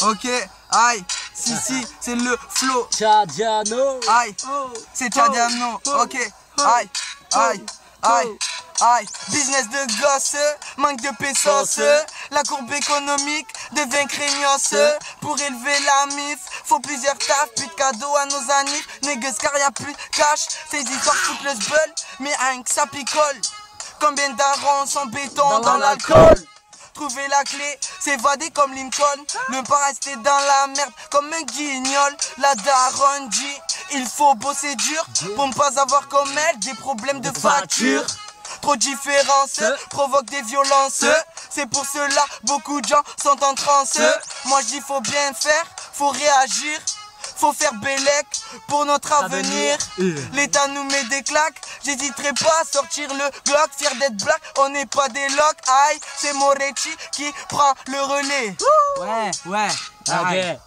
Ok, aïe, si, c'est le flow. Tchadiano. Aïe, c'est Tchadiano. Ok, aïe, aïe, aïe. Aïe, business de gosse, manque de pesos. La courbe économique devient craignos. Pour élever la mif, faut plusieurs tafs. Plus de cadeaux à nos anifs, négus car y'a plus de cash. Ces histoires foutent le sbeul, mais rien que ça picole. Combien d'arons sans béton dans l'alcool? Trouver la clé, s'évader comme Lincoln. Ne pas rester dans la merde comme un guignol. La daronne dit, il faut bosser dur pour ne pas avoir comme elle des problèmes de facture. Trop de différences provoquent des violences. C'est pour cela beaucoup de gens sont en transe. Moi je dis faut bien faire, faut réagir. Faut faire bellec pour notre avenir. L'État nous met des claques. J'hésiterai pas à sortir le Glock. Fier d'être black, on n'est pas des locks. Aïe, c'est Moretti qui prend le relais. Ouais, ok.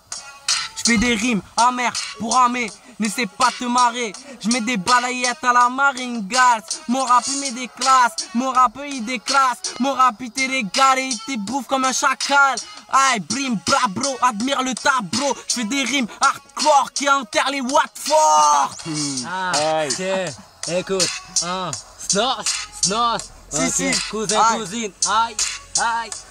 Je fais des rimes amères pour ramer. N'essaie pas de te marrer. Je mets des balayettes à la marine gaz. Mon rap il met des classes. Mon rap il déclasse. Mon rap il te régale et il te bouffe comme un chacal. Aïe, brim, bra bro, admire le tableau. Je fais des rimes hardcore qui enterrent les Watford. Écoute, snos. Si, cousin, aïe. cousine, aïe.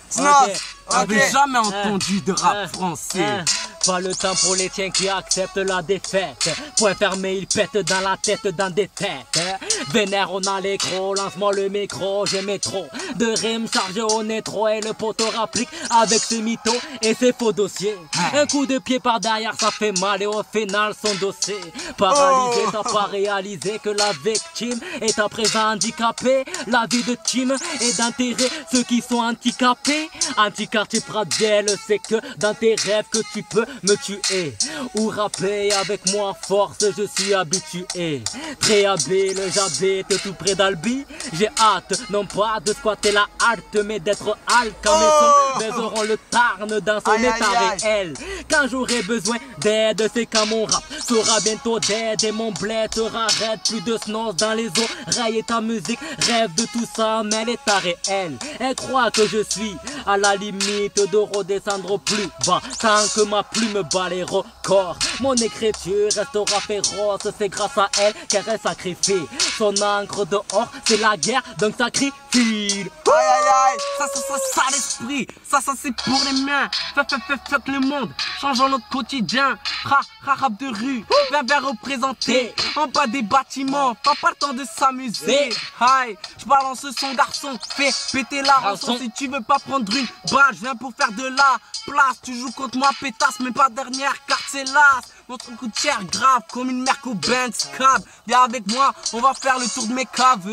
Snos, J'avais ok. jamais entendu de rap français. Pas le temps pour les tiens qui acceptent la défaite. Point fermé, il pète dans la tête dans des têtes. Vénère, on a l'écro, lance-moi le micro. J'ai mes trop de rimes chargées au nétro. Et le poteau rapplique avec ses mythos et ses faux dossiers. Un coup de pied par derrière, ça fait mal. Et au final, son dossier paralysé. T'as pas réalisé que la victime est à présent handicapée. La vie de team est d'intérêt ceux qui sont handicapés. Anti-quartier Pradel, c'est que dans tes rêves que tu peux me tuer ou rapper avec moi force, je suis habitué. Très habile, j'habite tout près d'Albi. J'ai hâte, non pas de squatter la halte, mais d'être alcun. Mes sons baiseront le Tarn dans son état réel. Quand j'aurai besoin d'aide, c'est quand mon rap sera bientôt dead. Et mon bled sera raide, plus de snos dans les oreilles. Et ta musique rêve de tout ça, mais l'état réel. Elle croit que je suis à la limite de redescendre plus bas, tant que ma plume bat les records. Mon écriture restera féroce, c'est grâce à elle qu'elle sacrifie son encre dehors, c'est la guerre, donc sacrifie. Aïe. Ça l'esprit, ça c'est pour les miens. Fuck le monde, changeons notre quotidien. Rap de rue, viens représenter en bas des bâtiments, pas le temps de s'amuser. Aïe, je balance ce son garçon, fais péter la rançon. Si tu veux pas prendre une balle, je viens pour faire de la place. Tu joues contre moi pétasse, mais pas dernière carte c'est l'as. Notre coup de chair grave comme une Merco-Benz cab. Viens avec moi, on va faire le tour de mes caves.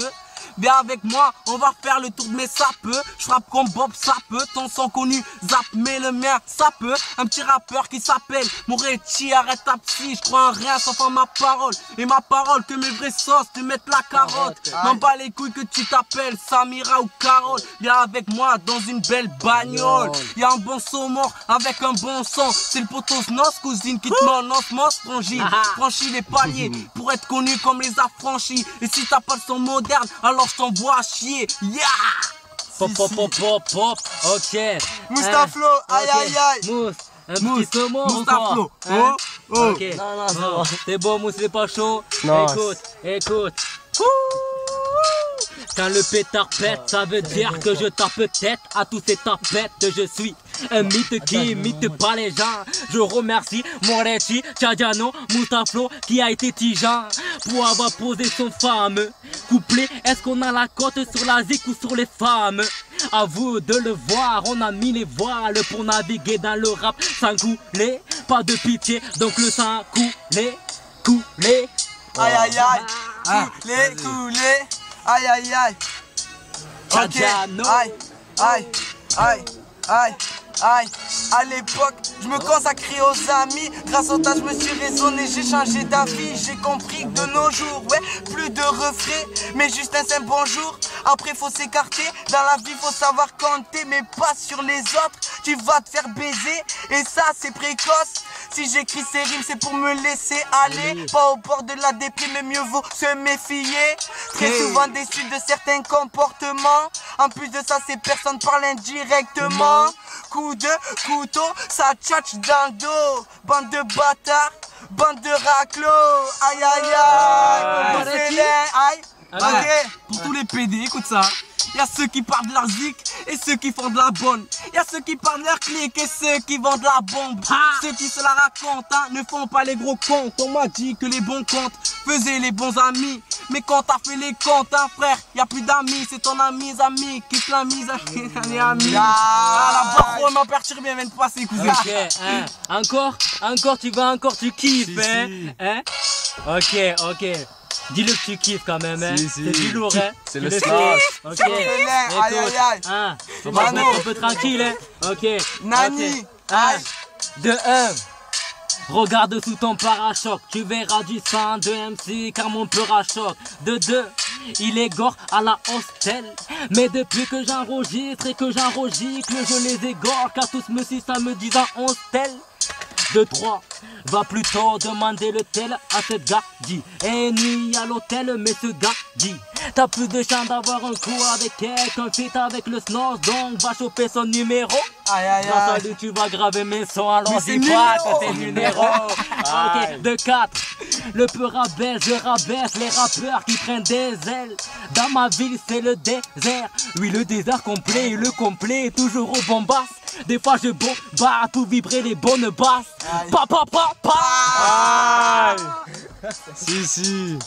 Viens avec moi, on va faire le tour de mes sapeux. Je frappe comme Bob Sapeux, ton son connu, zap, mais le mien, ça peut. Un petit rappeur qui s'appelle Moretti, arrête ta psy, je crois en rien sauf en ma parole. Et ma parole, que mes vraies sauces te mettent la carotte. M'en bats les couilles que tu t'appelles Samira ou Carole. Viens avec moi dans une belle bagnole. Y'a un bon saumon avec un bon son. C'est le poteau Snos, cousine, qui te met en osmose, frangine. Franchis les paliers pour être connu comme les affranchis. Et si t'as pas le son moderne, alors je t'envoie à chier, yeah! Pop, ok. Moustaflo, aïe. Mousse, un petit saumon Moustaflo, Ok, Non, c'est bon, Mousse, c'est pas chaud. Non. Écoute. Quand le pétard pète, ça veut dire que je tape tête à tous ces tapettes. Je suis un mythe qui imite pas les gens. Je remercie Moretti, Tchadiano, Moustaflo qui a été tigeant pour avoir posé son fameux couplet. Est-ce qu'on a la cote sur la zik ou sur les femmes? À vous de le voir, on a mis les voiles pour naviguer dans le rap sans couler. Pas de pitié, donc le sang couler. Aïe. Coulé. Aïe. Ok. Tchadiano. Aïe. À l'époque, je me consacrais aux amis. Grâce au tas, je me suis raisonné, j'ai changé d'avis. J'ai compris que de nos jours, plus de refrains, mais juste un simple bonjour. Après, faut s'écarter. Dans la vie, faut savoir compter, mais pas sur les autres. Tu vas te faire baiser, et ça, c'est précoce. Si j'écris ces rimes, c'est pour me laisser aller. Pas au bord de la déprime, mais mieux vaut se méfier. Très souvent déçu de certains comportements. En plus de ça, ces personnes parlent indirectement. Coup de couteau, ça tchatche dans le dos. Bande de bâtards, bande de raclos. Aïe aïe aïe, c'est les aïe. Ok. Pour tous les PD, écoute ça. Y'a ceux qui parlent de leur zik et ceux qui font de la bonne. Y'a ceux qui parlent de leur clique et ceux qui vendent de la bombe. Ceux qui se la racontent, hein, ne font pas les gros comptes. On m'a dit que les bons comptes faisaient les bons amis. Mais quand t'as fait les comptes, hein, frère, y'a plus d'amis. C'est ton ami qui te l'a mise à ami. Ah, la barre, on m'en perturbe bien, vient de passer, cousin. Ok, hein. Encore, tu kiffes, hein? Ok. Dis-le que tu kiffes quand même, hein. Si. C'est du lourd, hein. C'est le slash. Ok. Aïe aïe aïe. Hein. On va se mettre un peu tranquille, hein. Ok. Nani. Aïe. De 1. Regarde sous ton parachoc, tu verras du sang de MC car mon peur à choc. De 2, il est gore à la hostel. Mais depuis que j'enregistre et que j'enregistre, je les égore car tous me suivent samedi en hostel. De 3, va plutôt demander le tel à ce gars dit. Et nuit à l'hôtel, mais ce gars dit. T'as plus de chance d'avoir un coup avec quelqu'un fit avec le snort, donc va choper son numéro. Aïe aïe Grâce à aïe. lui tu vas graver mes sons, alors c'est dis pas numéro. que c'est numéro. Ok, de 4, le peu rabaisse, je rabaisse les rappeurs qui prennent des ailes. Dans ma ville c'est le désert, oui le désert complet, le complet toujours au bombasse. Des fois je bombarde tout vibrer les bonnes basses. Pa pa pa pa. Si.